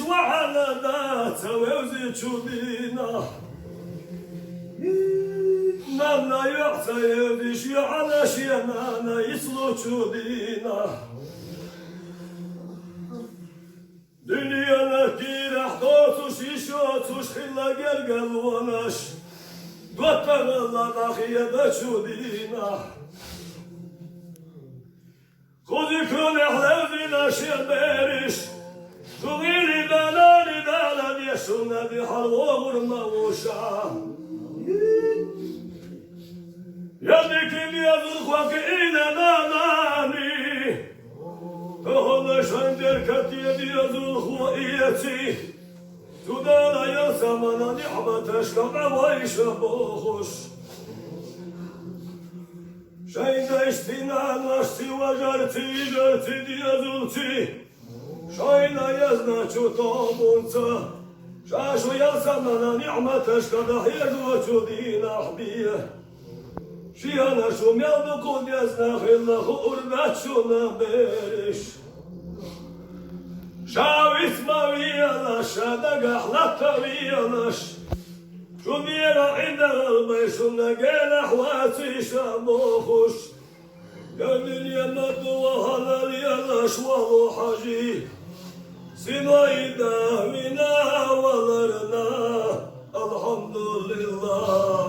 وعلى ذات ووزي تشودينا نانا يعطى يديش على شيانا يصلو تشودينا دنيا نكي راح دوتوش يشوتوش خلا قلقل وناش دوتر الله ناخي تشودينا خذي كل حلوزينا شيربيرش خذيلي دلالي دلال يسونا بحلوة الموشا يدك يذوق وكئنا ناني فهنا شندر كتيد يذوق وإيتي تدالا يا زمانا نعمة شكا ويش بوخش شاين اشتنا نشتي وجرتي جرتي ديزولتي شاين يزنا شطابونتا شاشو يا زمانا نعمة شكا يدو دينا حبيه شيانا شو ميادو كون يزنا خلا خوربات شو نبرش شاويت ما ويانا شادق احلتا وياناش شو ديرا عندنا الميشو نقينا حواتي شاموخش قبل يمد وهلا ليلاش والو حاجي سنايدا منا ولرنا الحمد لله